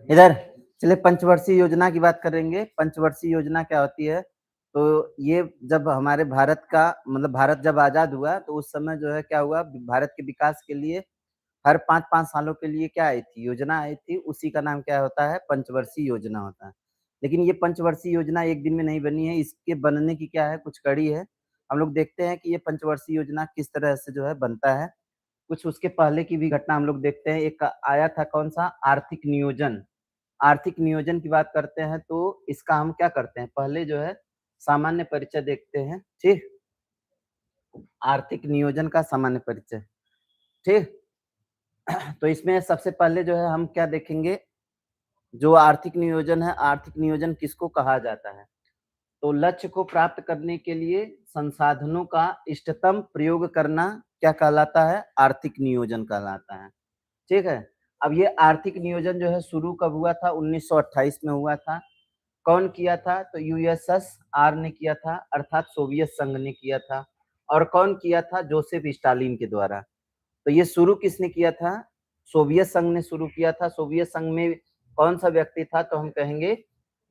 इधर चलिए पंचवर्षीय योजना की बात करेंगे। पंचवर्षीय योजना क्या होती है? तो ये जब हमारे भारत का मतलब भारत जब आज़ाद हुआ तो उस समय जो है क्या हुआ भारत के विकास के लिए हर 5-5 सालों के लिए क्या आई थी? योजना आई थी, उसी का नाम क्या होता है? पंचवर्षीय योजना होता है। लेकिन ये पंचवर्षीय योजना एक दिन में नहीं बनी है, इसके बनने की क्या है कुछ कड़ी है। हम लोग देखते हैं कि ये पंचवर्षीय योजना किस तरह से जो है बनता है। कुछ उसके पहले की भी घटना हम लोग देखते हैं। एक आया था कौन-सा? आर्थिक नियोजन। आर्थिक नियोजन की बात करते हैं तो इसका हम क्या करते हैं, पहले जो है सामान्य परिचय देखते हैं, ठीक? आर्थिक नियोजन का सामान्य परिचय, ठीक? तो इसमें सबसे पहले जो है हम क्या देखेंगे, जो आर्थिक नियोजन है, आर्थिक नियोजन किसको कहा जाता है? तो लक्ष्य को प्राप्त करने के लिए संसाधनों का इष्टतम प्रयोग करना क्या कहलाता है? आर्थिक नियोजन कहलाता है, ठीक है? अब ये आर्थिक नियोजन जो है शुरू कब हुआ था? 1928 में हुआ था। कौन किया था? तो यूएसएसआर ने किया था अर्थात सोवियत संघ ने किया था। और कौन किया था? जोसेफ स्टालिन के द्वारा। तो ये शुरू किसने किया था? सोवियत संघ ने शुरू किया था। सोवियत संघ में कौन-सा व्यक्ति था? तो हम कहेंगे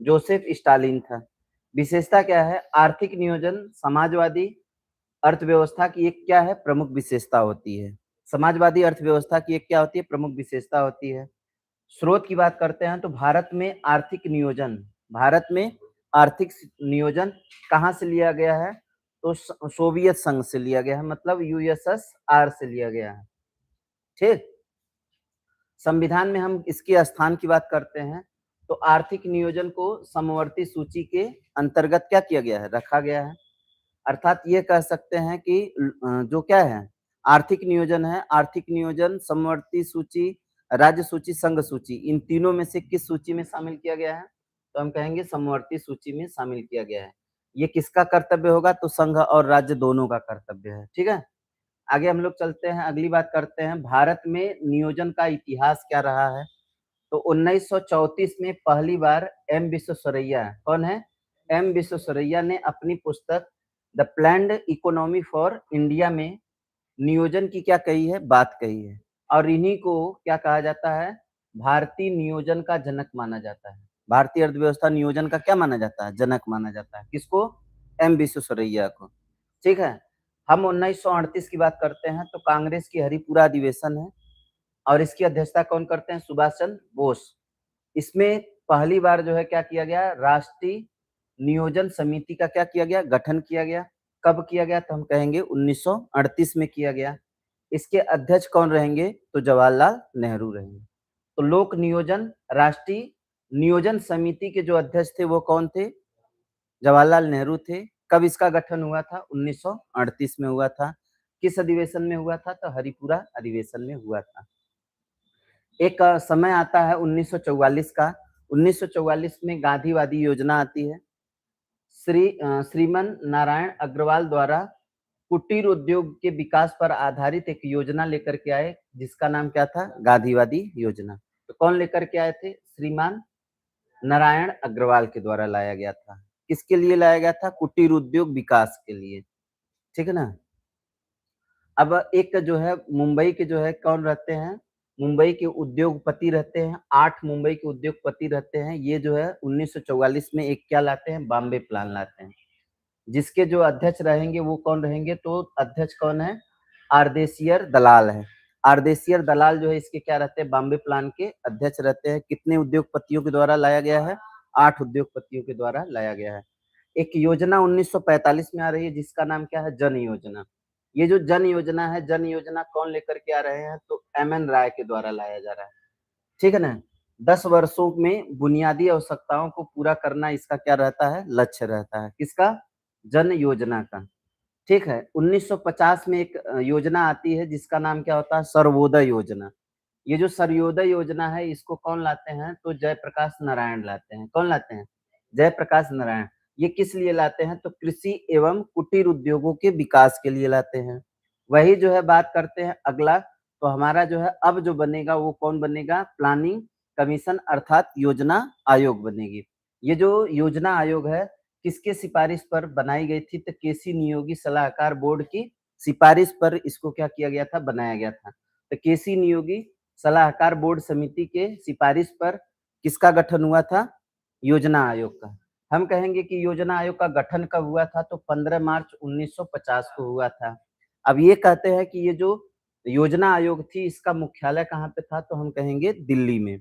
जोसेफ स्टालिन था। विशेषता क्या है? आर्थिक नियोजन समाजवादी अर्थव्यवस्था की एक क्या है? प्रमुख विशेषता होती है। समाजवादी अर्थव्यवस्था की एक क्या होती है? प्रमुख विशेषता होती है। स्रोत की बात करते हैं तो भारत में आर्थिक नियोजन कहाँ से लिया गया है? तो सोवियत संघ से लिया गया है मतलब यूएसएसआर से लिया गया है, ठीक? संविधान में हम इसके स्थान की बात करते हैं तो आर्थिक नियोजन को समवर्ती सूची के अंतर्गत क्या किया गया है? रखा गया है। अर्थात ये कह सकते हैं कि जो क्या है आर्थिक नियोजन है, आर्थिक नियोजन समवर्ती सूची, राज्य सूची, संघ सूची इन तीनों में से किस सूची में शामिल किया गया है? तो हम कहेंगे समवर्ती सूची में शामिल किया गया है। ये किसका कर्तव्य होगा? तो संघ और राज्य दोनों का कर्तव्य है, ठीक है? आगे हम लोग चलते हैं, अगली बात करते हैं भारत में नियोजन का इतिहास क्या रहा है? तो 1934 में पहली बार एम विश्वेश्वरैया कौन है? एम विश्वेश्वरैया ने अपनी पुस्तक the planned economy for India में नियोजन की क्या कही है? बात कही है। और इन्हीं को क्या कहा जाता है? भारतीय नियोजन का जनक माना जाता है। भारतीय अर्थव्यवस्था नियोजन का क्या माना जाता है? जनक माना जाता है। किसको? एम विश्वेश्वरैया को। ठीक है? हम 1938 की बात करते हैं तो कांग्रेस की हरिपुरा अधिवेशन है और इसकी अध्यक्षता कौन करते हैं? सुभाष चंद्र बोस। इसमें पहली बार जो है क्या किया गया? राष्ट्रीय नियोजन समिति का क्या किया गया? गठन किया गया। कब किया गया? तो हम कहेंगे 1938 में किया गया। इसके अध्यक्ष कौन रहेंगे? तो जवाहरलाल नेहरू रहेंगे। तो लोक नियोजन राष्ट्रीय नियोजन समिति के जो अध्यक्ष थे वो कौन थे? जवाहरलाल नेहरू थे। कब इसका गठन हुआ था? 1938 में हुआ था। किस अधिवेशन में हुआ था? तो हरिपुरा अधिवेशन में हुआ था। एक समय आता है 1944 का। 1944 में गांधीवादी योजना आती है। श्रीमन नारायण अग्रवाल द्वारा कुटीर उद्योग के विकास पर आधारित एक योजना लेकर के आए जिसका नाम क्या था? गांधीवादी योजना। तो कौन लेकर के आए थे? श्रीमान नारायण अग्रवाल के द्वारा लाया गया था। किसके लिए लाया गया था? कुटीर उद्योग विकास के लिए, ठीक है ना? अब एक जो है मुंबई के जो है कौन रहते हैं? मुंबई के उद्योगपति रहते हैं। 8 मुंबई के उद्योगपति रहते हैं। ये जो है 1944 में एक क्या लाते हैं? बॉम्बे प्लान लाते हैं। जिसके जो अध्यक्ष रहेंगे वो कौन रहेंगे? तो अध्यक्ष कौन है? आरदेशियर दलाल है। आरदेशियर दलाल जो है इसके क्या रहते हैं? बॉम्बे प्लान के अध्यक्ष रहते हैं। कितने उद्योगपतियों के द्वारा लाया गया है? 8 उद्योगपतियों के द्वारा लाया गया है। एक योजना 1945 में आ रही है जिसका नाम क्या है? जन योजना। ये जो जन योजना है, जन योजना कौन लेकर के आ रहे हैं? तो एमएन राय के द्वारा लाया जा रहा है, ठीक है ना? 10 वर्षों में बुनियादी आवश्यकताओं को पूरा करना इसका क्या रहता है? लक्ष्य रहता है। किसका? जन योजना का, ठीक है। 1950 में एक योजना आती है जिसका नाम क्या होता है? सर्वोदय योजना। ये जो सर्वोदय योजना है इसको कौन लाते हैं? तो जयप्रकाश नारायण लाते हैं। कौन लाते हैं? जयप्रकाश नारायण। ये किस लिए लाते हैं? तो कृषि एवं कुटीर उद्योगों के विकास के लिए लाते हैं। वही जो है बात करते हैं अगला, तो हमारा जो है अब जो बनेगा वो कौन बनेगा? प्लानिंग कमीशन अर्थात योजना आयोग बनेगी। ये जो योजना आयोग है किसके सिफारिश पर बनाई गई थी? तो केसी नियोगी सलाहकार बोर्ड की सिफारिश पर इसको क्या किया गया था? बनाया गया था। तो केसी नियोगी सलाहकार बोर्ड समिति के सिफारिश पर किसका गठन हुआ था? योजना आयोग का। हम कहेंगे कि योजना आयोग का गठन कब हुआ था? तो 15 मार्च 1950 को हुआ था। अब ये कहते हैं कि ये जो योजना आयोग थी इसका मुख्यालय कहाँ पे था? तो हम कहेंगे दिल्ली में,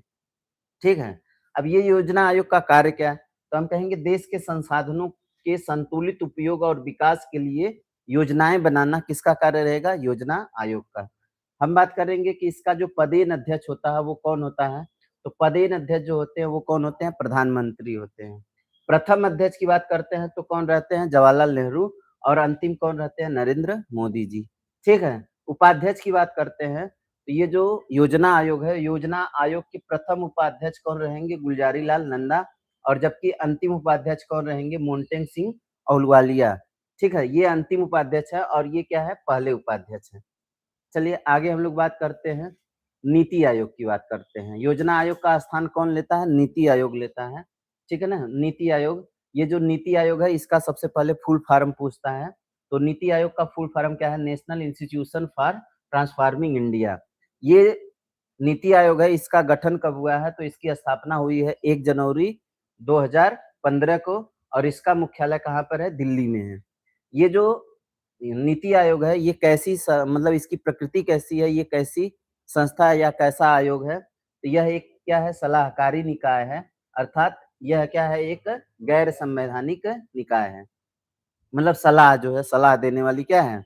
ठीक है। अब ये योजना आयोग का कार्य क्या है? तो हम कहेंगे देश के संसाधनों के संतुलित उपयोग और विकास के लिए योजनाएँ बनाना किसका कार्य रहेगा? योजना आयोग का। हम बात करेंगे कि इसका जो पदेन अध्यक्ष होता है वो कौन होता है? तो पदेन अध्यक्ष जो होते हैं वो कौन होते हैं? प्रधानमंत्री होते हैं। प्रथम अध्यक्ष की बात करते हैं तो कौन रहते हैं? जवाहरलाल नेहरू और अंतिम कौन रहते हैं? नरेंद्र मोदी जी, ठीक है। उपाध्यक्ष की बात करते हैं तो ये जो योजना आयोग है, योजना आयोग के प्रथम उपाध्यक्ष कौन रहेंगे? गुलजारी लाल नंदा और जबकि अंतिम उपाध्यक्ष कौन रहेंगे? मोन्टेक सिंह अहलूवालिया, ठीक है। ये अंतिम उपाध्यक्ष है और ये क्या है? पहले उपाध्यक्ष है। चलिए आगे हम लोग बात करते हैं, नीति आयोग की बात करते हैं। योजना आयोग का स्थान कौन लेता है? नीति आयोग लेता है, ठीक है ना? नीति आयोग, ये जो नीति आयोग है इसका सबसे पहले फुल फॉर्म पूछता है। तो नीति आयोग का फुल फॉर्म क्या है? National institution for transforming India. ये नीति आयोग है, इसका गठन कब हुआ है? तो इसकी स्थापना हुई है 1 जनवरी 2015 को और इसका मुख्यालय कहाँ पर है? दिल्ली में है। ये जो नीति आयोग है ये कैसी मतलब इसकी प्रकृति कैसी है? ये कैसी संस्था है या कैसा आयोग है? तो यह एक क्या है? सलाहकारी निकाय है, अर्थात यह क्या है? एक गैर संवैधानिक निकाय है। मतलब सलाह जो है, सलाह देने वाली क्या है?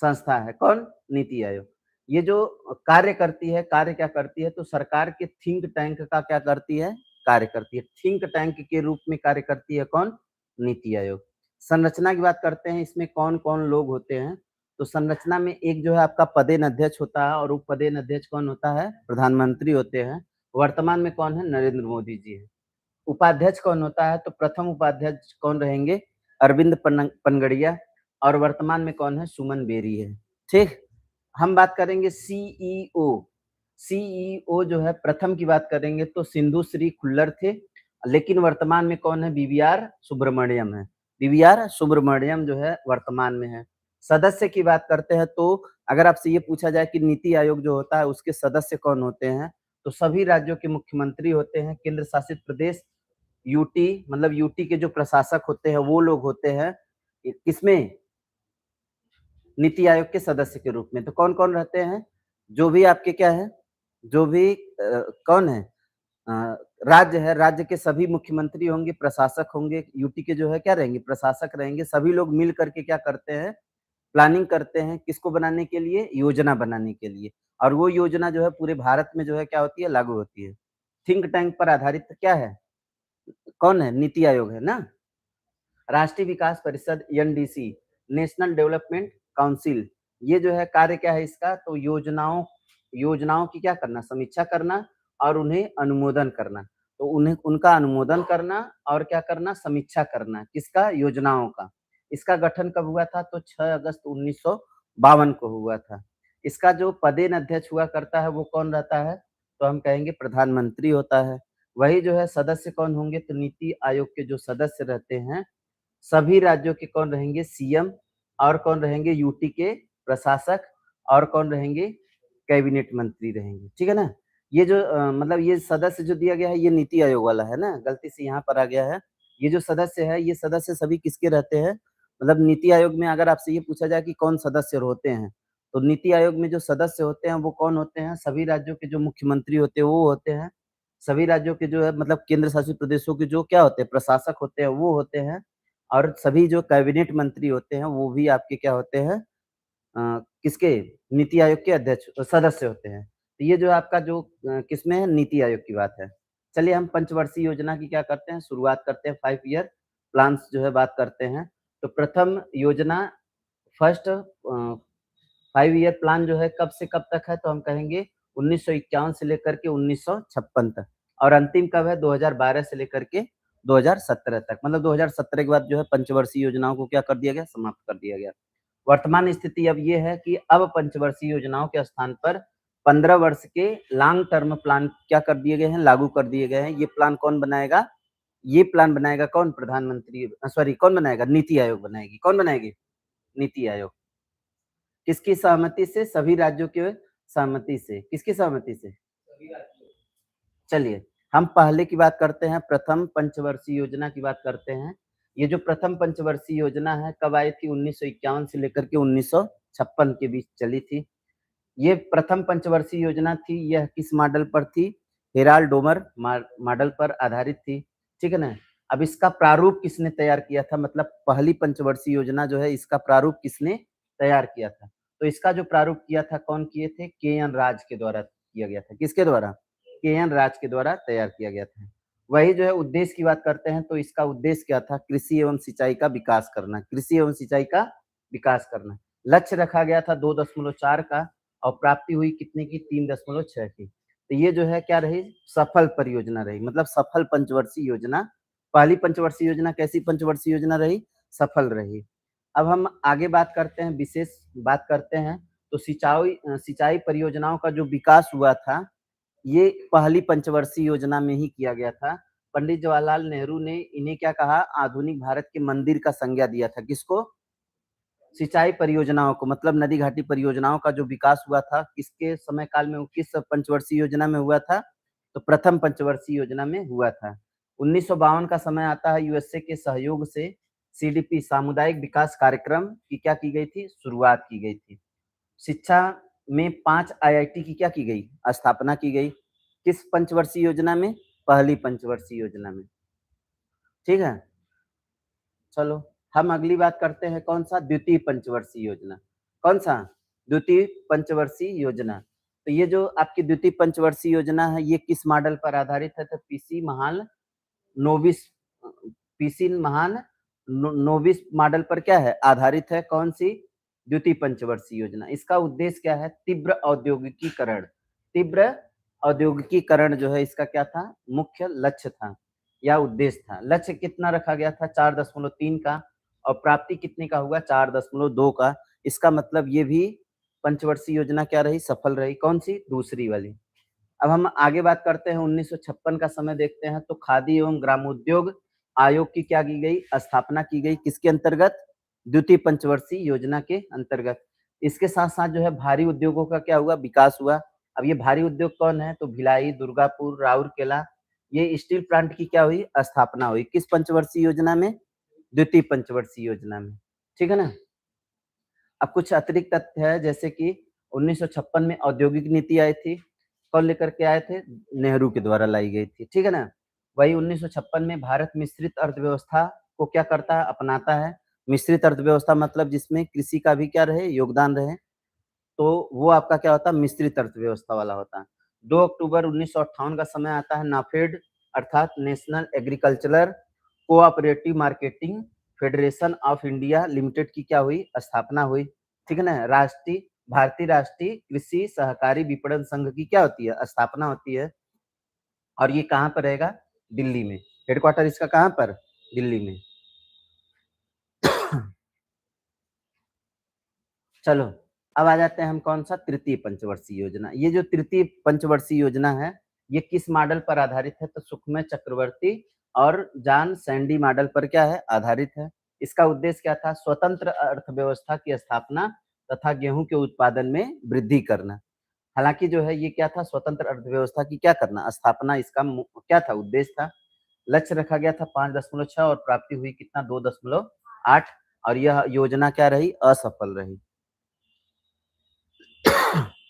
संस्था है। कौन? नीति आयोग। ये जो कार्य करती है, कार्य क्या करती है? तो सरकार के थिंक टैंक का क्या करती है? कार्य करती है। थिंक टैंक के रूप में कार्य करती है कौन? नीति आयोग। संरचना की बात करते हैं, इसमें कौन-कौन लोग होते हैं? तो संरचना में एक जो है आपका पदेन अध्यक्ष होता है और उपपदेन अध्यक्ष कौन होता है? प्रधानमंत्री होते हैं। वर्तमान में कौन है? नरेंद्र मोदी जी हैं। उपाध्यक्ष कौन होता है? तो प्रथम उपाध्यक्ष कौन रहेंगे? अरविंद पनगड़िया और वर्तमान में कौन है? सुमन बेरी है, ठीक। हम बात करेंगे सीईओ। सीईओ जो है प्रथम की बात करेंगे तो सिंधु श्री खुल्लर थे, लेकिन वर्तमान में कौन है? बीवीआर सुब्रमण्यम है। बीवीआर सुब्रमण्यम जो है वर्तमान में है। सदस्य की बात करते हैं तो अगर आपसे ये पूछा जाए कि नीति आयोग जो होता है उसके सदस्य कौन होते हैं? तो सभी राज्यों के मुख्यमंत्री होते हैं, केंद्र शासित प्रदेश यूटी, मतलब यूटी के जो प्रशासक होते हैं वो लोग होते हैं किसमें? नीति आयोग के सदस्य के रूप में। तो कौन-कौन रहते हैं? जो भी आपके क्या है? जो भी कौन है? अ, राज्य है, राज्य के सभी मुख्यमंत्री होंगे, प्रशासक होंगे, यूटी के जो है क्या रहेंगे? प्रशासक रहेंगे। सभी लोग मिल करके क्या करते हैं? प्लानिंग करते हैं, किसको बनाने के लिए? योजना बनाने के लिए। और वो योजना जो है पूरे भारत में जो है क्या होती है? लागू होती है। थिंक टैंक पर आधारित क्या है? कौन है? नीति आयोग है ना? राष्ट्रीय विकास परिषद एनडीसी, नेशनल डेवलपमेंट काउंसिल, ये जो है कार्य क्या है इसका? तो योजनाओं योजनाओं की क्या करना? समीक्षा करना और उन्हें अनुमोदन करना। तो उन्हें उनका अनुमोदन करना और क्या करना? समीक्षा करना। किसका? योजनाओं का। इसका गठन कब हुआ था? तो 6 अगस्त 1952 को हुआ था। इसका जो पदेन अध्यक्ष हुआ करता है वो कौन रहता है? तो हम कहेंगे प्रधानमंत्री होता है। वही जो है सदस्य कौन होंगे? तो नीति आयोग के जो सदस्य रहते हैं सभी राज्यों के कौन रहेंगे? सीएम और कौन रहेंगे? यूटी के प्रशासक और कौन रहेंगे? कैबिनेट मंत्री रहेंगे, ठीक है ना? ये जो मतलब ये सदस्य जो दिया गया है ये नीति आयोग वाला है ना, गलती से यहाँ पर आ गया है। ये जो सदस्य है, ये सदस्य सभी किसके रहते हैं? मतलब नीति आयोग में अगर आपसे ये पूछा जाए कि कौन सदस्य होते हैं, तो नीति आयोग में जो सदस्य होते हैं वो कौन होते हैं? सभी राज्यों के जो मुख्यमंत्री होते हैं वो होते हैं। सभी राज्यों के जो है मतलब केंद्र शासित प्रदेशों के जो क्या होते हैं? प्रशासक होते हैं वो होते हैं। और सभी जो कैबिनेट मंत्री होते हैं वो भी आपके क्या होते हैं? किसके? नीति आयोग के अध्यक्ष सदस्य होते हैं। तो ये जो आपका जो किसमें है? नीति आयोग की बात है। चलिए हम पंचवर्षीय योजना की क्या करते हैं? शुरुआत करते हैं 5 ईयर प्लान्स जो है बात करते हैं। तो प्रथम योजना फर्स्ट 5 ईयर प्लान जो है कब से कब तक है? तो हम कहेंगे 1951 से लेकर के 1956 तक और अंतिम कब है? 2012 से लेकर के 2017 तक। मतलब 2017 के बाद जो है पंचवर्षीय योजनाओं को क्या कर दिया गया? समाप्त कर दिया गया। वर्तमान स्थिति अब ये है कि अब पंचवर्षीय योजनाओं के स्थान पर 15 वर्ष के लॉन्ग टर्म प्लान क्या कर दिए गए हैं? लागू कर दिए गए हैं। ये प्लान कौन बनाएगा? ये प्लान बनाएगा कौन? प्रधानमंत्री सॉरी कौन बनाएगा? नीति आयोग बनाएगी। कौन बनाएगी? नीति आयोग। किसकी सहमति से? सभी राज्यों के सहमति से। किसकी सहमति से? चलिए, हम पहले की बात करते हैं, प्रथम पंचवर्षीय योजना की बात करते हैं। ये जो प्रथम पंचवर्षीय योजना है कब आई थी? 1951 से लेकर के 1956 के बीच चली थी। ये प्रथम पंचवर्षीय योजना थी, यह किस मॉडल पर थी? हेराल्ड डोमर मॉडल पर आधारित थी, ठीक है ना? अब इसका प्रारूप किसने तैयार किया था? मतलब पहली पंचवर्षीय योजना जो है इसका प्रारूप किसने तैयार किया था? तो इसका जो प्रारूप किया था कौन किए थे? के.एन. राज के द्वारा किया गया था। किसके द्वारा? के.एन. राज के द्वारा तैयार किया गया था। वही जो है उद्देश्य की बात करते हैं तो इसका उद्देश्य क्या था? कृषि एवं सिंचाई का विकास करना, कृषि एवं सिंचाई का विकास करना। लक्ष्य रखा गया था 2.4 का और प्राप्ति हुई कितने की? 3.6 की। तो ये जो है क्या रही? सफल परियोजना रही, मतलब सफल पंचवर्षीय योजना। पहली पंचवर्षीय योजना कैसी पंचवर्षीय योजना रही? सफल रही। अब हम आगे बात करते हैं, विशेष बात करते हैं, तो सिंचाई परियोजनाओं का जो विकास हुआ था, ये पहली पंचवर्षीय योजना में ही किया गया था। पंडित जवाहरलाल नेहरू ने इन्हें क्या कहा? आधुनिक भारत के मंदिर का संज्ञा दिया था। किसको? सिंचाई परियोजनाओं को, मतलब नदी घाटी परियोजनाओं का जो विकास हुआ था किसके समय काल में, किस पंचवर्षीय योजना में हुआ था? तो प्रथम पंचवर्षीय योजना में हुआ था। 1952 का समय आता है, यूएसए के सहयोग से सीडीपी सामुदायिक विकास कार्यक्रम की क्या की गई थी? शुरुआत की गई थी। शिक्षा में 5 आईआईटी की क्या की गई? स्थापना की गई। किस पंचवर्षीय योजना में? पहली पंचवर्षीय योजना में, ठीक है। चलो हम अगली बात करते हैं, कौन सा? द्वितीय पंचवर्षीय योजना। कौन सा? द्वितीय पंचवर्षीय योजना। तो ये जो आपकी द्वितीय पंचवर्षीय योजना है ये किस मॉडल पर आधारित है? तो नोविस पीसी महान नोविस मॉडल पर क्या है? आधारित है। कौन सी? द्वितीय पंचवर्षीय योजना। इसका उद्देश्य क्या है? तीव्र औद्योगिकीकरण। तीव्र औद्योगिकीकरण जो है इसका क्या था? मुख्य लक्ष्य था या उद्देश्य था। लक्ष्य कितना रखा गया था? 4.3 का, और प्राप्ति कितने का हुआ? 4.2 का। इसका मतलब ये भी पंचवर्षीय योजना क्या रही? सफल रही। कौन सी? दूसरी वाली। अब हम आगे बात करते हैं, 1956 का समय देखते हैं, तो खादी एवं ग्रामोद्योग आयोग की क्या की गई? स्थापना की गई। किसके अंतर्गत? द्वितीय पंचवर्षीय योजना के अंतर्गत। इसके साथ साथ जो है भारी उद्योगों का क्या हुआ? विकास हुआ। अब ये भारी उद्योग कौन है? तो भिलाई, दुर्गापुर, राउरकेला, ये स्टील प्लांट की क्या हुई? स्थापना हुई। किस पंचवर्षीय योजना में? द्वितीय पंचवर्षीय योजना में, ठीक है ना। अब कुछ अतिरिक्त तथ्य है, जैसे कि 1956 में औद्योगिक नीति आई थी। कौन लेकर के आए थे? नेहरू के द्वारा लाई गई थी, ठीक है ना। वही 1956 में भारत मिश्रित अर्थव्यवस्था को क्या करता है? अपनाता है। मिश्रित अर्थव्यवस्था मतलब जिसमें कृषि का भी क्या रहे? योगदान रहे, तो वो आपका क्या होता है? मिश्रित अर्थव्यवस्था वाला होता है। 2 अक्टूबर 1958 का समय आता है, नाफेड अर्थात national agricultural cooperative marketing federation of India limited की क्या हुई? स्थापना हुई, ठीक है ना। भारतीय राष्ट्रीय कृषि सहकारी विपणन संघ की क्या होती है? स्थापना होती है। और ये कहाँ पर रहेगा? दिल्ली में। हेडक्वार्टर इसका कहाँ पर? दिल्ली में। चलो अब आ जाते हैं हम, कौन सा? तृतीय पंचवर्षीय योजना। ये जो तृतीय पंचवर्षीय योजना है ये किस मॉडल पर आधारित है? तो सुखमय चक्रवर्ती और जॉन सैंडी मॉडल पर क्या है? आधारित है। इसका उद्देश्य क्या था? स्वतंत्र अर्थव्यवस्था की स्थापना तथा गेहूं के उत्पादन में वृद्धि करना। हालांकि जो है ये क्या था? स्वतंत्र अर्थव्यवस्था की क्या करना? स्थापना इसका क्या था? उद्देश्य था। लक्ष्य रखा गया था 5.6 और प्राप्ति हुई कितना? 2.8। और यह योजना क्या रही? असफल रही।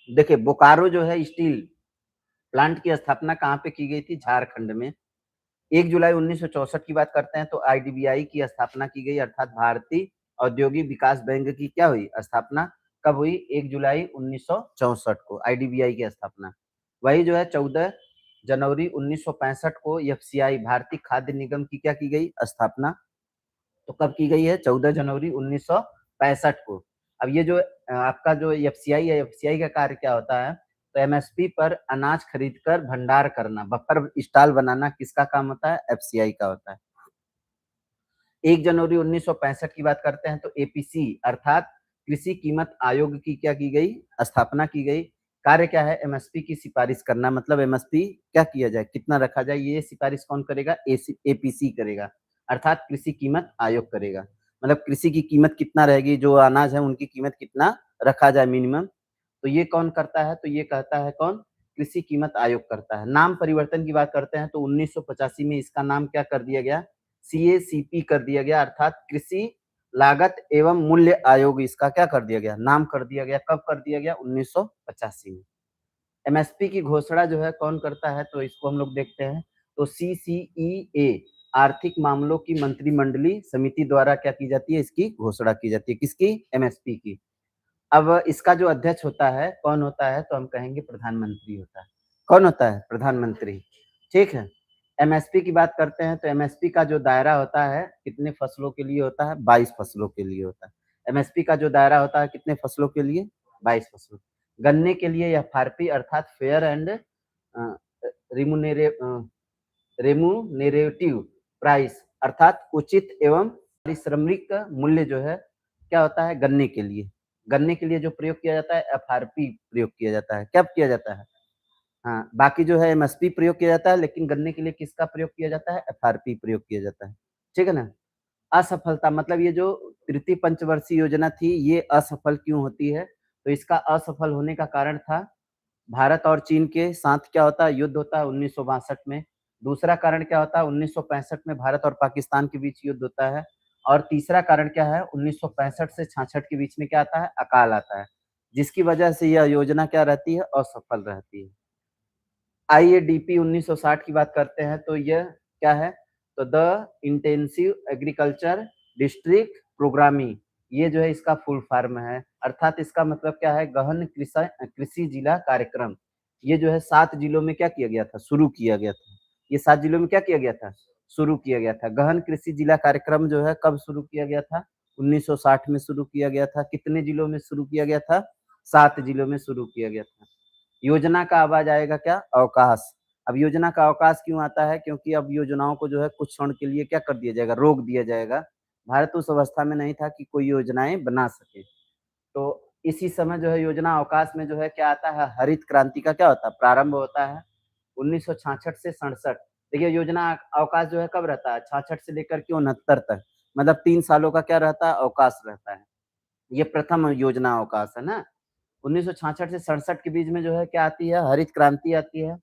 देखिए बोकारो जो है स्टील प्लांट की स्थापना कहाँ पे की गई थी? झारखंड में। 1 जुलाई 1964 की बात करते हैं तो आईडीबीआई की स्थापना की गई, अर्थात भारतीय औद्योगिक विकास बैंक की क्या हुई? स्थापना कब हुई? 1 जुलाई 1964 को आईडीबीआई की स्थापना। वही जो है 14 जनवरी 1965 को एफसीआई भारतीय खाद्य निगम की क्या की गई? स्थापना। तो कब की गई है? 14 जनवरी 1965 को। अब ये जो आपका जो एफसीआई है, एफसीआई का कार्य क्या होता है? तो एमएसपी पर अनाज खरीदकर भंडार करना, बफर स्टॉल बनाना किसका काम होता है? एफसीआई का होता है। 1 जनवरी 1965 की बात करते हैं तो एपीसी अर्थात कृषि कीमत आयोग की क्या की गई? स्थापना की गई। कार्य क्या है? एमएसपी की सिफारिश करना, मतलब एमएसपी क्या किया जाए, कितना रखा जाए, ये सिफारिश कौन करेगा? एपीसी करेगा, अर्थात कृषि कीमत आयोग करेगा। मतलब कृषि की कीमत कितना रहेगी, जो अनाज है उनकी कीमत कितना रखा जाए मिनिमम, तो ये कौन करता है? तो ये कहता है कौन? कृषि कीमत आयोग करता है। नाम परिवर्तन की बात करते हैं तो 1985 में इसका नाम क्या कर दिया गया? CACP कर दिया गया, अर्थात कृषि लागत एवं मूल्य आयोग इसका क्या कर दिया गया? नाम कर दिया गया। कब कर दिया गया? 1985 में। एमएसपी की घोषणा जो है कौन करता है? तो इसको हम लोग देखते हैं। तो CCEA आर्थिक मामलों की मंत्रिमंडलीय समिति द्वारा क्या की जाती है? इसकी घोषणा की जाती है। किसकी? एमएसपी की। अब इसका जो अध्यक्ष होता है, कौन होता है? तो हम कहेंगे प्रधानमंत्री होता है। कौन होता है? प्रधानमंत्री। ठीक है। एमएसपी की बात करते हैं तो एमएसपी का जो दायरा होता है कितने फसलों के लिए होता है? 22 फसलों के लिए होता है। एमएसपी का जो दायरा होता है कितने फसलों के लिए? 22 फसलों। गन्ने के लिए एफआरपी अर्थात फेयर एंड अ, रिमुनेरे रेमुनेरेटिव प्राइस अर्थात उचित एवं पारिश्रमिक मूल्य जो है क्या होता है? गन्ने के लिए। गन्ने के लिए जो प्रयोग किया जाता है एफआरपी प्रयोग किया जाता है। क्या किया जाता है? हाँ, बाकी जो है एमएसपी प्रयोग किया जाता है, लेकिन गन्ने के लिए किसका प्रयोग किया जाता है? एफआरपी प्रयोग किया जाता है। ठीक है ना? असफलता मतलब ये जो तृतीय पंचवर्षीय योजना थी, ये असफल क्यों होती है? तो इसका असफल होने का कारण था भारत और चीन के साथ क्या होता है? युद्ध होता है 1962 में। दूसरा कारण क्या होता है? 1965 में भारत और पाकिस्तान के बीच युद्ध होता है। और तीसरा कारण क्या है? 1965 से 66 के बीच में क्या आता है? अकाल आता है, जिसकी वजह से यह योजना क्या रहती है? असफल रहती है। आईएडीपी 1960 की बात करते हैं तो यह क्या है? तो the intensive agriculture district programming, ये जो है इसका फुल फॉर्म है, अर्थात इसका मतलब क्या है? गहन कृषि जिला कार्यक्रम। ये जो है 7 जिलों में क्या किया गया था? शुरू किया गया था। ये 7 जिलों में क्या किया गया था? शुरू किया गया था। गहन कृषि जिला कार्यक्रम जो है कब शुरू किया गया था? 1960 में शुरू किया गया था। कितने जिलों में शुरू किया गया था? 7 जिलों में शुरू किया गया था। योजना का अब आ जाएगा क्या? अवकाश। अब योजना का अवकाश क्यों आता है? क्योंकि अब योजनाओं को जो है कुछ क्षण के लिए क्या कर दिया जाएगा? रोक दिया जाएगा। भारत उस अवस्था में नहीं था कि कोई योजनाएँ बना सके। तो इसी समय जो है योजना अवकाश में जो है क्या आता है? हरित क्रांति का क्या होता है? प्रारंभ होता है 1966 से 67। देखिए योजना अवकाश जो है कब रहता है? 66 से लेकर के 69 तक। मतलब 3 सालों का क्या रहता है? अवकाश रहता है। ये प्रथम योजना अवकाश है ना? 1966 से 67 के बीच में जो है क्या आती है? हरित क्रांति आती है।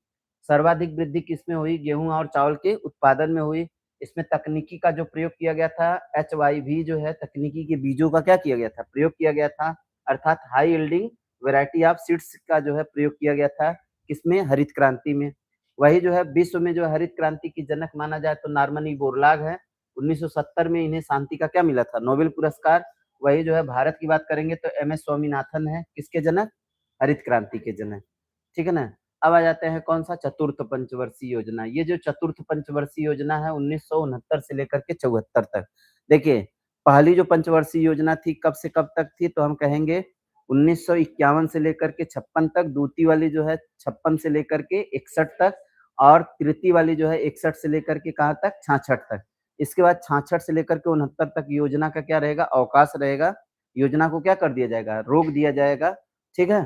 सर्वाधिक वृद्धि किसमें हुई? गेहूँ और चावल के उत्पादन में हुई। इसमें तकनीकी का जो प्रयोग किया गया था, HYV जो है तकनीकी के बीजों का क्या किया गया था? प्रयोग किया गया था। अर्थात high yielding variety of seeds का जो है प्रयोग किया गया था। किसमें? हरित क्रांति में। वही जो है विश्व में जो हरित क्रांति की जनक माना जाए तो नॉर्मन ई बोरलॉग है। 1970 में इन्हें शांति का क्या मिला था? नोबेल पुरस्कार। वही जो है भारत की बात करेंगे तो एमएस स्वामीनाथन है, किसके जनक? हरित क्रांति के जनक। ठीक है ना? अब आ जाते हैं कौन सा? चतुर्थ पंचवर्षीय योजना। ये जो चतुर्थ पंचवर्षीय योजना है 1969 से लेकर के 74 तक। देखिए, पहली जो पंचवर्षीय योजना थी कब से कब तक थी? तो हम कहेंगे 1951 से लेकर के 56 तक। दूसरी वाली जो है 56 से लेकर के 61 तक। और तृतीय वाली जो है 61 से लेकर के कहाँ तक? 66 तक। इसके बाद 66 से लेकर के 69 तक योजना का क्या रहेगा? अवकाश रहेगा। योजना को क्या कर दिया जाएगा? रोक दिया जाएगा। ठीक है?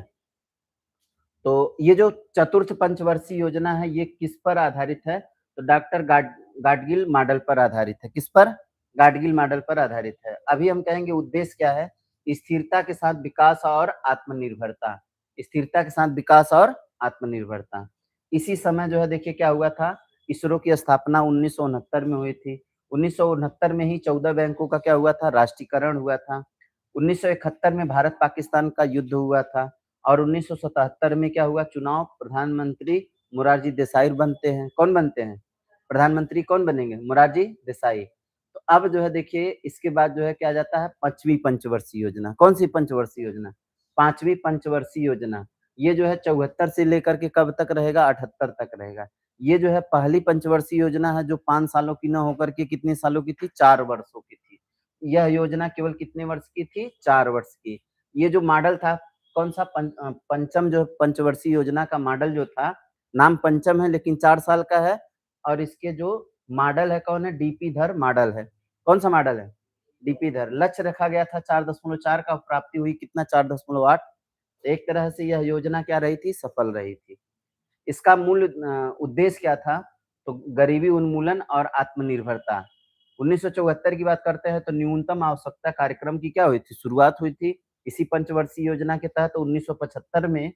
तो ये जो चतुर्थ पंचवर्षीय योजना है ये किस पर आधारित है? तो डॉक्टर गाडगिल मॉडल पर आधारित है। किस पर? गाडगिल मॉडल पर आधारित है। अभी हम कहेंगे उद्देश्य क्या है? स्थिरता के साथ विकास और आत्मनिर्भरता। स्थिरता के साथ विकास और आत्मनिर्भरता। इसी समय जो है देखिए क्या हुआ था? इसरो की स्थापना 1969 में हुई थी। 1969 में ही 14 बैंकों का क्या हुआ था? राष्ट्रीयकरण हुआ था। 1971 में भारत पाकिस्तान का युद्ध हुआ था। और 1977 में क्या हुआ? चुनाव। प्रधानमंत्री मोरारजी देसाई बनते हैं। कौन बनते हैं? प्रधानमंत्री कौन बनेंगे? मोरारजी देसाई। तो अब जो है देखिए इसके बाद जो है क्या आ जाता है? 5वीं पंचवर्षीय योजना। कौन सी पंचवर्षीय योजना? 5वीं पंचवर्षीय योजना। ये जो है 74 से लेकर के कब तक रहेगा? 78 तक रहेगा। ये जो है पहली पंचवर्षीय योजना है जो 5 सालों की न होकर के कितने सालों की थी? 4 वर्षों की थी। यह योजना केवल कितने वर्ष की थी? 4 वर्ष की। ये जो मॉडल था कौन सा? पंचम जो पंचवर्षीय योजना का मॉडल जो था, नाम पंचम है लेकिन 4 साल का है। और इसके जो मॉडल है कौन है? डीपी धर मॉडल है। कौन सा मॉडल है? डीपी धर। लक्ष्य रखा गया था 4.4 का, प्राप्ति हुई कितना? 4.8। एक तरह से यह योजना क्या रही थी? सफल रही थी। इसका मूल उद्देश्य क्या था? तो गरीबी उन्मूलन और आत्मनिर्भरता। 1974 की बात करते हैं तो न्यूनतम आवश्यकता कार्यक्रम की क्या हुई थी? शुरुआत हुई थी। इसी पंचवर्षीय योजना के तहत 1975 में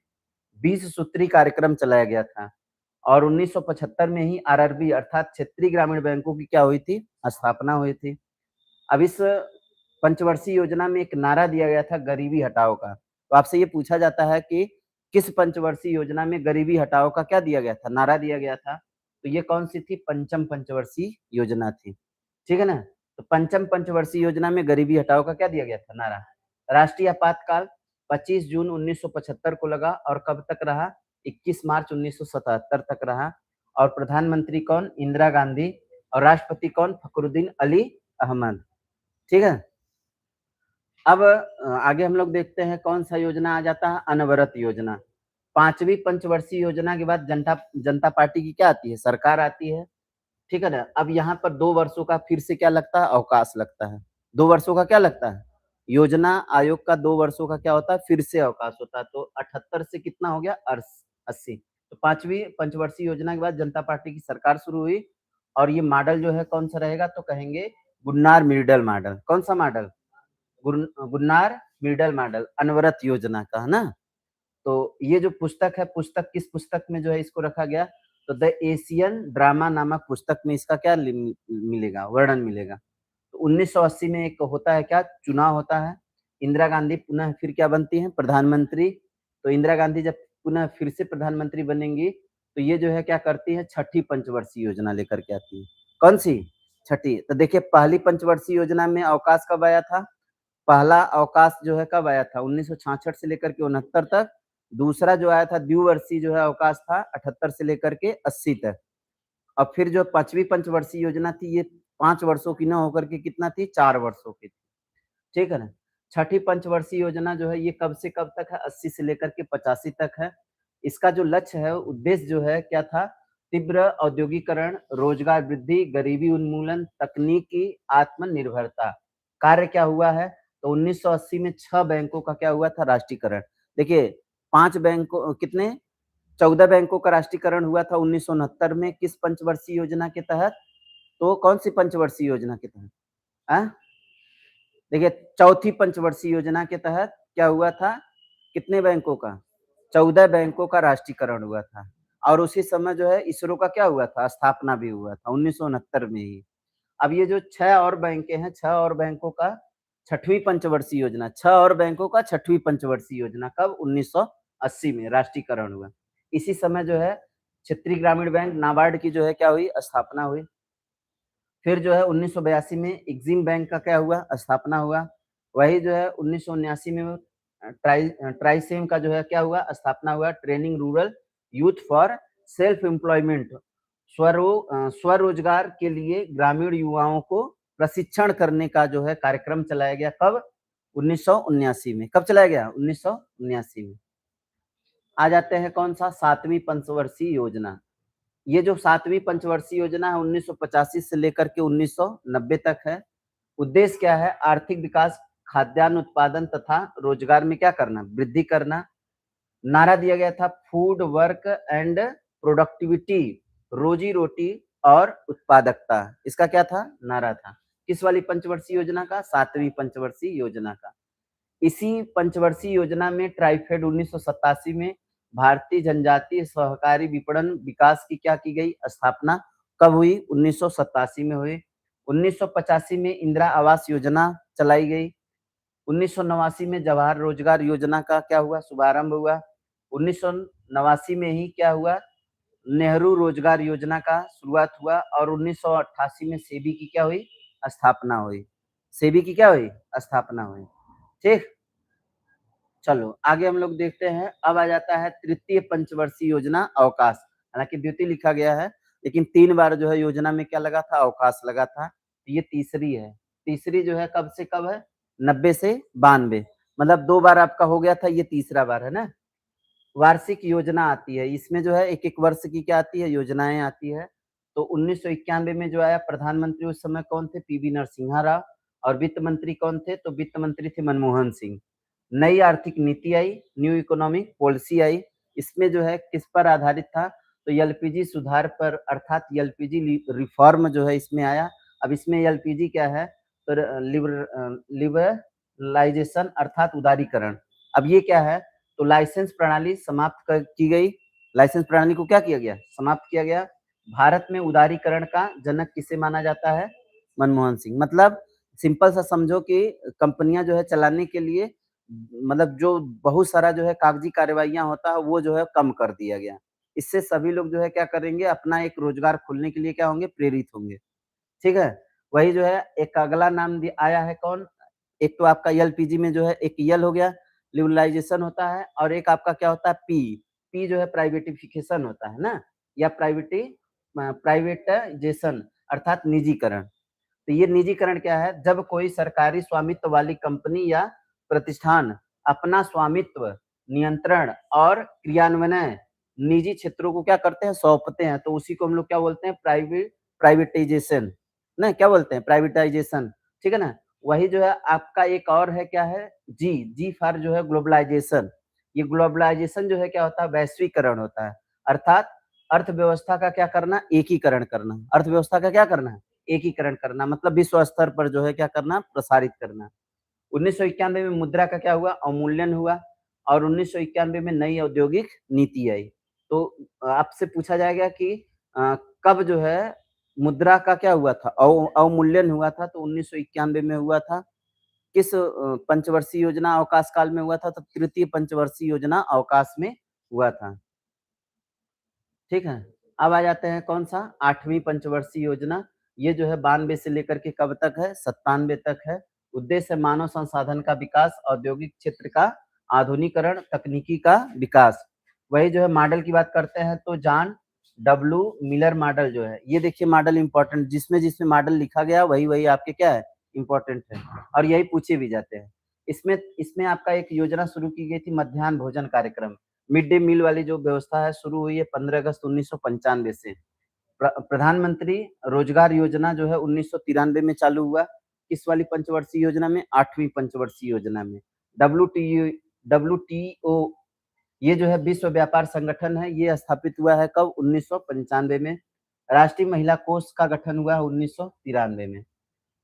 20 सूत्री कार्यक्रम चलाया गया था और 1975 में ही आरआरबी अर्थात क्षेत्रीय ग्रामीण बैंकों की क्या हुई थी? स्थापना हुई थी। अब इस पंचवर्षीय योजना में एक नारा दिया गया था गरीबी हटाओ का। तो आपसे ये पूछा जाता है कि किस पंचवर्षीय योजना में गरीबी हटाओ का क्या दिया गया था? नारा दिया गया था। तो ये कौन-सी थी? पंचम पंचवर्षीय योजना थी। ठीक है ना? तो पंचम पंचवर्षीय योजना में गरीबी हटाओ का क्या दिया गया था नारा? राष्ट्रीय आपातकाल 25 जून 1975 को लगा और कब तक रहा? 21 मार्च 1977 तक रहा और प्रधानमंत्री कौन? इंदिरा गांधी और राष्ट्रपति कौन? फखरुद्दीन अली अहमद। ठीक है? अब आगे हम लोग देखते हैं कौन-सा योजना आ जाता है? अनवरत योजना। 5वीं पंचवर्षीय योजना के बाद जनता जनता पार्टी की क्या आती है? सरकार आती है। ठीक है ना? अब यहाँ पर 2 वर्षों का फिर से क्या लगता है? अवकाश लगता है। 2 वर्षों का क्या लगता है? योजना आयोग का 2 वर्षों का क्या होता है? फिर से अवकाश होता है। तो 78 से कितना हो गया? 80। तो 5वीं पंचवर्षीय योजना के बाद जनता पार्टी की सरकार शुरू हुई और ये मॉडल जो है कौन-सा रहेगा? तो कहेंगे गुन्नार-मिर्डल मॉडल। कौन-सा मॉडल? गुन्नार-मिर्डल मॉडल अनवरत योजना का, है ना? तो ये जो पुस्तक है, पुस्तक किस पुस्तक में जो है इसको रखा गया? तो द एशियन ड्रामा नामक पुस्तक में इसका क्या मिलेगा? वर्णन मिलेगा। तो 1980 में एक होता है क्या? चुनाव होता है। इंदिरा गांधी पुनः फिर क्या बनती हैं? प्रधानमंत्री। तो इंदिरा गांधी जब पुनः फिर से प्रधानमंत्री बनेंगी, तो ये जो है क्या करती हैं? छठी पंचवर्षीय योजना लेकर के आती हैं। कौन-सी? छठी। तो देखिए पहली पंचवर्षीय योजना में अवकाश कब आया था? पहला अवकाश जो है कब आया था? 1966 से लेकर के 69 तक। दूसरा जो आया था द्विवर्षीय जो है अवकाश था 78 से लेकर के 80 तक। और फिर जो 5वीं पंचवर्षीय योजना थी ये 5 वर्षों की ना होकर के कितना थी? 4 वर्षों की थी। ठीक है ना? छठी पंचवर्षीय योजना जो है ये कब से कब तक है? 80 से लेकर के 85 तक है। इसका जो लक्ष्य है, उद्देश्य जो है क्या था? तीव्र औद्योगीकरण, रोजगार वृद्धि, गरीबी उन्मूलन, तकनीकी आत्मनिर्भरता। कार्य क्या हुआ है? तो 1980 में 6 बैंकों का क्या हुआ था? राष्ट्रीयकरण। देखिए 5 बैंकों कितने? 14 बैंकों का राष्ट्रीयकरण हुआ था 1969 में किस पंचवर्षीय योजना के तहत? तो कौन-सी पंचवर्षीय योजना के तहत? देखिए चौथी पंचवर्षीय योजना के तहत क्या हुआ था? कितने बैंकों का? 14 बैंकों का राष्ट्रीयकरण हुआ था और उसी समय जो है इसरो का क्या हुआ था? स्थापना भी हुआ था 1969 में ही। अब ये जो 6 और बैंकें हैं, 6 और बैंकों का छठवीं पंचवर्षीय योजना, 6 और बैंकों का छठवीं पंचवर्षीय योजना कब? 1980 में राष्ट्रीयकरण हुआ। इसी समय जो है क्षेत्रीय ग्रामीण बैंक नाबार्ड की जो है क्या हुई? स्थापना हुई। फिर जो है 1982 में एग्जिम बैंक का क्या हुआ? स्थापना हुआ। वही जो है 1979 में ट्राइसेम का जो है क्या हुआ? स्थापना हुआ। Training rural youth for self employment स्वरोजगार के लिए ग्रामीण युवाओं को प्रशिक्षण करने का जो है कार्यक्रम चलाया गया। कब? 1979 में। कब चलाया गया? 1979 में। आ जाते हैं कौन-सा? 7वीं पंचवर्षीय योजना। ये जो 7वीं पंचवर्षीय योजना है 1985 से लेकर के 1990 तक है। उद्देश्य क्या है? आर्थिक विकास, खाद्यान्न उत्पादन तथा रोजगार में क्या करना? वृद्धि करना। नारा दिया गया था फूड, वर्क एंड प्रोडक्टिविटी, रोजी-रोटी और उत्पादकता। इसका क्या था? नारा था। किस वाली पंचवर्षीय योजना का? 7वीं पंचवर्षीय योजना का। इसी पंचवर्षीय योजना में ट्राइफेड 1987 में भारतीय जनजातीय सहकारी विपणन विकास की क्या की गई? स्थापना। कब हुई? 1987 में हुई। 1985 में इंदिरा आवास योजना चलाई गई। 1989 में जवाहर रोजगार योजना का क्या हुआ? शुभारंभ हुआ। 1989 में ही क्या हुआ? नेहरू रोजगार योजना का शुरुआत हुआ और 1988 में सेबी की क्या हुई? स्थापना हुई। सेबी की क्या हुई? स्थापना हुई। ठीक? चलो आगे हम लोग देखते हैं। अब आ जाता है तृतीय पंचवर्षीय योजना अवकाश। हालाँकि द्वितीय लिखा गया है, लेकिन 3 बार जो है योजना में क्या लगा था? अवकाश लगा था। ये तीसरी है। तीसरी जो है कब से कब है? 90 से 92 मतलब 2 बार आपका हो गया था, ये तीसरा बार है ना? वार्षिक योजना आती है। इसमें जो है 1-1 वर्ष की क्या आती है? योजनाएँ आती है। तो 1991 में जो आया प्रधानमंत्री उस समय कौन थे? पीवी नरसिम्हा राव और वित्त मंत्री कौन थे? तो वित्त मंत्री थे मनमोहन सिंह। नई आर्थिक नीति आई, न्यू इकोनॉमिक पॉलिसी आई। इसमें जो है किस पर आधारित था? तो एलपीजी सुधार पर अर्थात एलपीजी रिफॉर्म जो है इसमें आया। अब इसमें एलपीजी क्या है? तो लिबरलाइजेशन अर्थात उदारीकरण। अब ये क्या है? तो लाइसेंस प्रणाली समाप्त की गई। लाइसेंस प्रणाली को क्या किया गया? समाप्त किया गया। भारत में उदारीकरण का जनक किसे माना जाता है? मनमोहन सिंह। मतलब सिंपल सा समझो कि कंपनियां जो है चलाने के लिए मतलब जो बहुत सारा जो है कागजी कार्रवाइयां होता है वो जो है कम कर दिया गया। इससे सभी लोग जो है क्या करेंगे, अपना एक रोजगार खोलने के लिए क्या होंगे, प्रेरित होंगे। ठीक है। वही जो है एक अगला नाम आया है कौन? एक तो आपका एलपीजी में जो है एक यल हो गया, लिबरलाइजेशन होता है, और एक आपका क्या होता है, पी। पी जो है प्राइवेटिफिकेशन होता है ना, या प्राइवेटाइजेशन अर्थात निजीकरण। तो ये निजीकरण क्या है? जब कोई सरकारी स्वामित्व वाली कंपनी या प्रतिष्ठान अपना स्वामित्व, नियंत्रण और क्रियान्वयन निजी क्षेत्रों को क्या करते हैं, सौंपते हैं, तो उसी को हम लोग क्या बोलते हैं, प्राइवेटाइजेशन। ना क्या बोलते हैं, प्राइवेटाइजेशन। ठीक है ना। वही जो है आपका एक और है, क्या है, जी। जी फॉर जो है ग्लोबलाइजेशन। ये ग्लोबलाइजेशन जो है क्या होता है, वैश्वीकरण होता है। अर्थात अर्थव्यवस्था का क्या करना, एकीकरण करना। अर्थव्यवस्था का क्या करना है, एकीकरण करना, मतलब विश्व स्तर पर जो है क्या करना, प्रसारित करना। 1991 में मुद्रा का क्या हुआ, अवमूल्यन हुआ, और 1991 में नई औद्योगिक नीति आई। तो आपसे पूछा जाएगा कि कब जो है मुद्रा का क्या हुआ था, अवमूल्यन हुआ था, तो 1991 में हुआ था। किस पंचवर्षीय योजना अवकाश काल में हुआ था, तो तृतीय पंचवर्षीय योजना अवकाश में हुआ था। ठीक है। अब आ जाते हैं कौन सा, 8वीं पंचवर्षीय योजना। ये जो है 92 से लेकर के कब तक है, 97 तक है। उद्देश्य मानव संसाधन का विकास, औद्योगिक क्षेत्र का आधुनिकीकरण, तकनीकी का विकास। वही जो है मॉडल की बात करते हैं तो जॉन डब्ल्यू मिलर मॉडल जो है, ये देखिए मॉडल इंपॉर्टेंट, जिसमें जिसमें मॉडल लिखा गया वही वही आपके क्या है, इंपॉर्टेंट है, और यही पूछे भी जाते हैं। इसमें इसमें आपका एक योजना शुरू की गई थी, मध्याह्न भोजन कार्यक्रम। मिड डे मील वाली जो व्यवस्था है शुरू हुई है 15 अगस्त 1995 से। प्रधानमंत्री रोजगार योजना जो है 1993 में चालू हुआ। किस वाली पंचवर्षीय योजना में, 8वीं पंचवर्षीय योजना में। डब्ल्यूटीओ ये जो है विश्व व्यापार संगठन है, ये स्थापित हुआ है कब, 1995 में। राष्ट्रीय महिला कोष का गठन हुआ है 1993 में।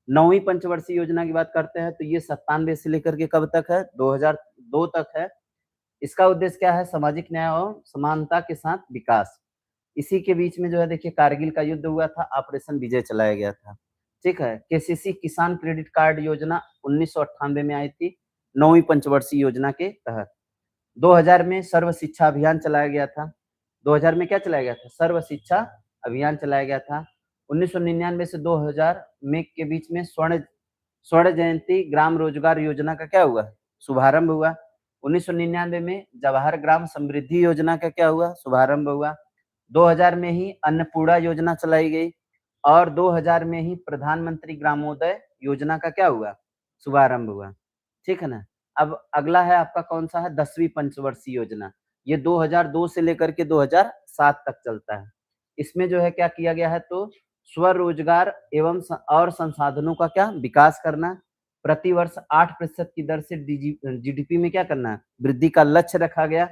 9वीं पंचवर्षीय योजना की बात करते हैं तो ये 97 से लेकर के कब तक है, 2002 तक है। इसका उद्देश्य क्या है, सामाजिक न्याय और समानता के साथ विकास। इसी के बीच में जो है देखिए कारगिल का युद्ध हुआ था, ऑपरेशन विजय चलाया गया था। ठीक है। केसीसी किसान क्रेडिट कार्ड योजना 1998 में आई थी, 9वीं पंचवर्षीय योजना के तहत। 2000 में सर्व शिक्षा अभियान चलाया गया था। 2000 में क्या चलाया गया था, सर्व शिक्षा अभियान चलाया गया था। 1999 से 2000 में के बीच में स्वर्ण स्वर्ण जयंती ग्राम रोजगार योजना का क्या हुआ, शुभारंभ हुआ। 1999 में जवाहर ग्राम समृद्धि योजना का क्या हुआ, शुभारंभ हुआ। 2000 में ही अन्नपूर्णा योजना चलाई गई, और 2000 में ही प्रधानमंत्री ग्रामोदय योजना का क्या हुआ, शुभारंभ हुआ। ठीक है ना। अब अगला है आपका कौन सा है, 10वीं पंचवर्षीय योजना। ये 2002 से लेकर के 2007 तक चलता है। इसमें जो है क्या किया गया है, तो स्वरोजगार एवं और संसाधनों का क्या विकास करना, प्रतिवर्ष 8% की दर से जीडीपी में क्या करना, वृद्धि का लक्ष्य रखा गया।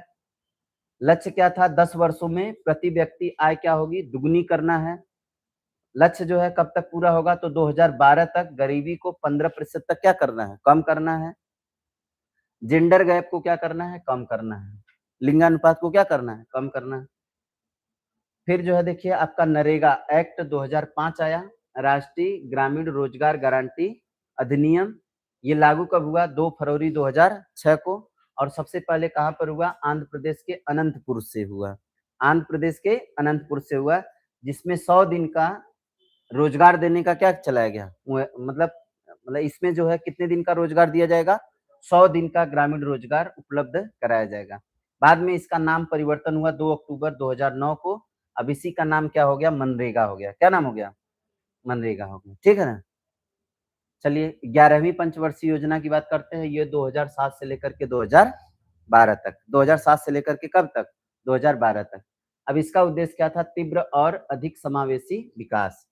लक्ष्य क्या था, 10 वर्षों में प्रति व्यक्ति आय क्या होगी, दुगुनी करना है। लक्ष्य जो है कब तक पूरा होगा, तो 2012 तक गरीबी को 15% तक क्या करना है, कम करना है। जेंडर गैप को क्या करना है, कम करना है। लिंगानुपात को क्या करना है, कम करना है। फिर जो है देखिए आपका नरेगा एक्ट 2005 आया, राष्ट्रीय ग्रामीण रोजगार गारंटी अधिनियम। ये लागू कब हुआ, 2 फरवरी 2006 को। और सबसे पहले कहाँ पर हुआ, आंध्र प्रदेश के अनंतपुर से हुआ। आंध्र प्रदेश के अनंतपुर से हुआ, जिसमें 100 दिन का रोजगार देने का क्या चलाया गया, मतलब इसमें जो है कितने दिन का रोजगार दिया जाएगा, 100 दिन का ग्रामीण रोजगार उपलब्ध कराया जाएगा। बाद में इसका नाम परिवर्तन हुआ 2 अक्टूबर 2009 को। अब इसी का नाम क्या हो गया, मनरेगा हो गया। क्या नाम हो गया, मनरेगा हो गया। ठीक है ना। चलिए 11वीं पंचवर्षीय योजना की बात करते हैं। ये 2007 से लेकर के 2012 तक, 2007 से लेकर के कब तक, 2012 तक। अब इसका उद्देश्य क्या था, तीव्र और अधिक समावेशी विकास।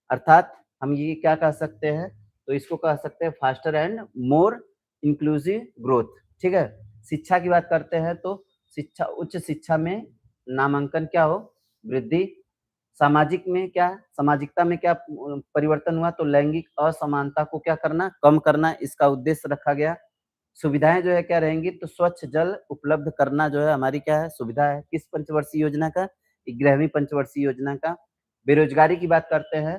अर्थात हम ये क्या कह सकते हैं, तो इसको कह सकते हैं faster and more inclusive growth. ठीक है। शिक्षा की बात करते हैं तो शिक्षा, उच्च शिक्षा में नामांकन क्या हो, वृद्धि। सामाजिक में क्या, सामाजिकता में क्या परिवर्तन हुआ, तो लैंगिक असमानता को क्या करना, कम करना, इसका उद्देश्य रखा गया। सुविधाएँ जो है क्या रहेंगी, तो स्वच्छ जल उपलब्ध करना जो है हमारी क्या है, सुविधा है। किस पंचवर्षीय योजना का? 11वीं पंचवर्षीय योजना का। बेरोज़गारी की बात करते हैं,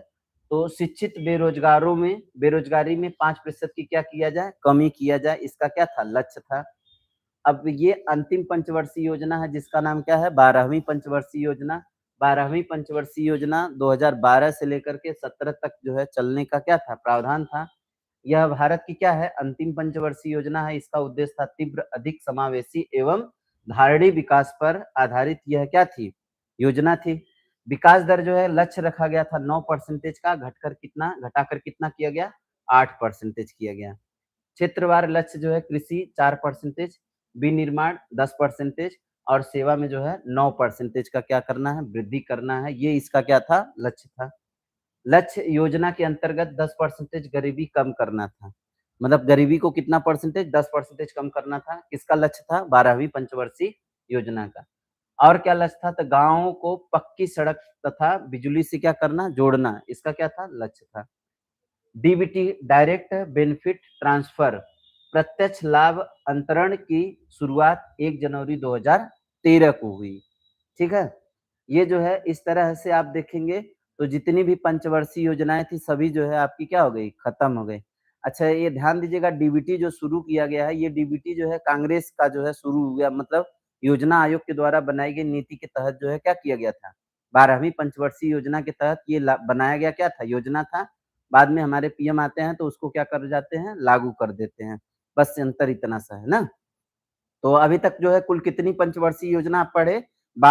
तो शिक्षित बेरोज़गारों में बेरोज़गारी में 5% की क्या किया जाए, कमी किया जाए, इसका क्या था, लक्ष्य था। अब ये अंतिम पंचवर्षीय योजना है जिसका नाम क्या है, 12वीं पंचवर्षीय योजना। 12वीं पंचवर्षीय योजना 2012 से लेकर के 17 तक जो है चलने का क्या था, प्रावधान था। यह भारत की क्या है, अंतिम पंचवर्षीय योजना है। इसका उद्देश्य था तीव्र, अधिक समावेशी एवं धारणीय विकास पर आधारित यह क्या थी, योजना थी। विकास दर जो है लक्ष्य रखा गया था 9% का, घटाकर कितना किया गया, 8% किया गया। क्षेत्रवार लक्ष्य जो है कृषि 4%, विनिर्माण 10% और सेवा में जो है 9% का क्या करना है, वृद्धि करना है। ये इसका क्या था, लक्ष्य था। लक्ष्य योजना के अंतर्गत 10% गरीबी कम करना था। मतलब गरीबी को कितना परसेंटेज, 10% कम करना था। किसका लक्ष्य था, 12वीं पंचवर्षीय योजना का। और क्या लक्ष्य था, तो गाँवों को पक्की सड़क तथा बिजली से क्या करना, जोड़ना। इसका क्या था, लक्ष्य था। डीबीटी, डायरेक्ट बेनिफिट ट्रांसफर, प्रत्यक्ष लाभ अंतरण की शुरुआत 1 जनवरी 2013 को हुई। ठीक है? ये जो है इस तरह से आप देखेंगे तो जितनी भी पंचवर्षीय योजनाएँ थी सभी जो है आपकी क्या हो गई, खत्म हो गई। अच्छा ये ध्यान दीजिएगा, डीबीटी जो शुरू किया गया है, ये डीबीटी जो है कांग्रेस का जो है शुरू हुआ, मतलब योजना आयोग के द्वारा बनाई गई नीति के तहत जो है क्या किया गया था, 12वीं पंचवर्षीय योजना के तहत ये बनाया गया क्या था, योजना था। बाद में हमारे पीएम आते हैं तो उसको क्या कर जाते हैं, लागू कर देते हैं। बस अंतर इतना सा है ना। तो अभी तक जो है कुल कितनी पंचवर्षीय योजना आप पढ़े?